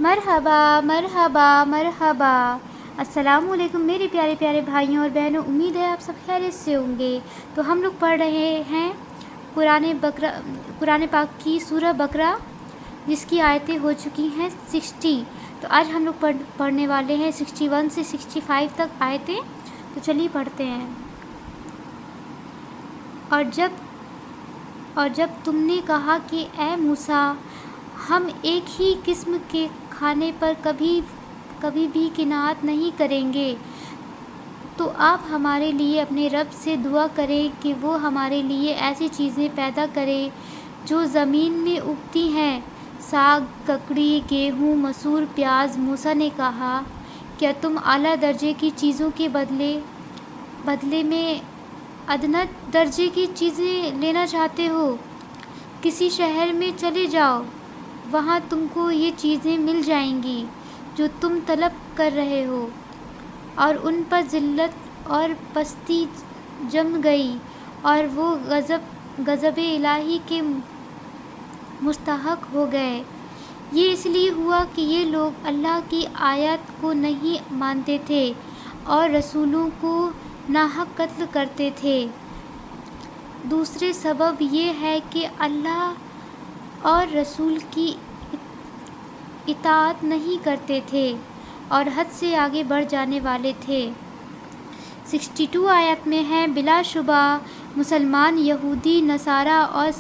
مرحبا مرحبا مرحبا۔ السلام علیکم میرے پیارے پیارے بھائیوں اور بہنوں، امید ہے آپ سب خیریت سے ہوں گے۔ تو ہم لوگ پڑھ رہے ہیں قرآن پاک کی سورہ بقرہ، جس کی آیتیں ہو چکی ہیں 60۔ تو آج ہم لوگ پڑھنے والے ہیں 61 سے 65 تک آیتیں۔ تو چلیے پڑھتے ہیں۔ اور جب تم نے کہا کہ اے موسیٰ، ہم ایک ہی قسم کے کھانے پر کبھی بھی قناعت نہیں کریں گے، تو آپ ہمارے لیے اپنے رب سے دعا کریں کہ وہ ہمارے لیے ایسی چیزیں پیدا کرے جو زمین میں اگتی ہیں، ساگ، ککڑی، گیہوں، مسور، پیاز۔ موسیٰ نے کہا، کیا تم اعلیٰ درجے کی چیزوں کے بدلے میں ادنیٰ درجے کی چیزیں لینا چاہتے ہو؟ کسی شہر میں چلے جاؤ، وہاں تم کو یہ چیزیں مل جائیں گی جو تم طلب کر رہے ہو۔ اور ان پر ذلت اور پستی جم گئی اور وہ غضب الہی کے مستحق ہو گئے۔ یہ اس لیے ہوا کہ یہ لوگ اللہ کی آیات کو نہیں مانتے تھے اور رسولوں کو ناحق قتل کرتے تھے۔ دوسرے سبب یہ ہے کہ اللہ اور رسول کی اطاعت نہیں کرتے تھے اور حد سے آگے بڑھ جانے والے تھے۔ 62 آیت میں ہے، بلا شبہ مسلمان، یہودی، نصارہ اور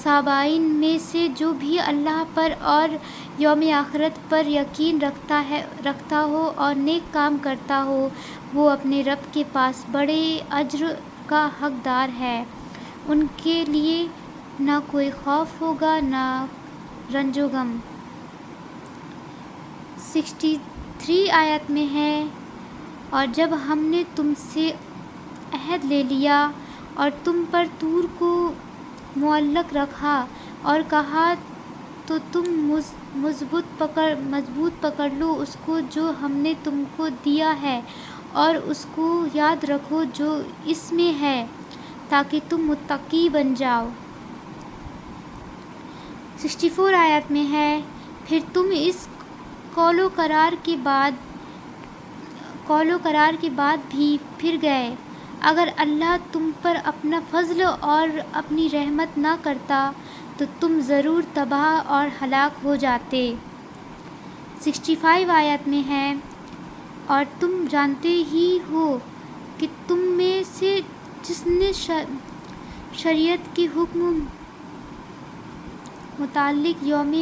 صابئین میں سے جو بھی اللہ پر اور یوم آخرت پر یقین رکھتا ہو اور نیک کام کرتا ہو، وہ اپنے رب کے پاس بڑے اجر کا حقدار ہے۔ ان کے لیے نہ کوئی خوف ہوگا نہ رنج و غم۔ 63 آیت میں ہے، اور جب ہم نے تم سے عہد لے لیا اور تم پر طور کو معلق رکھا اور کہا تو تم مضبوط پکڑ لو اس کو جو ہم نے تم کو دیا ہے، اور اس کو یاد رکھو جو اس میں ہے، تاکہ تم متقی بن جاؤ۔ 64 آیت میں ہے، پھر تم اس قول و قرار کے بعد بھی پھر گئے۔ اگر اللہ تم پر اپنا فضل اور اپنی رحمت نہ کرتا تو تم ضرور تباہ اور ہلاک ہو جاتے۔ 65 آیت میں ہے، اور تم جانتے ہی ہو کہ تم میں سے جس نے شریعت کے حکم متعلق یوم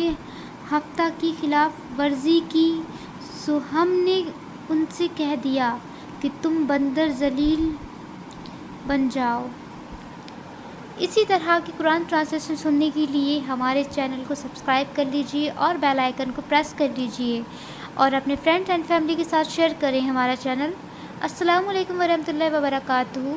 ہفتہ کی خلاف ورزی کی، سو ہم نے ان سے کہہ دیا کہ تم بندر ذلیل بن جاؤ۔ اسی طرح کی قرآن ٹرانسلیشن سننے کے لیے ہمارے چینل کو سبسکرائب کر لیجئے اور بیل آئیکن کو پریس کر لیجئے، اور اپنے فرینڈ اینڈ فیملی کے ساتھ شیئر کریں ہمارا چینل۔ السلام علیکم ورحمۃ اللہ وبرکاتہ۔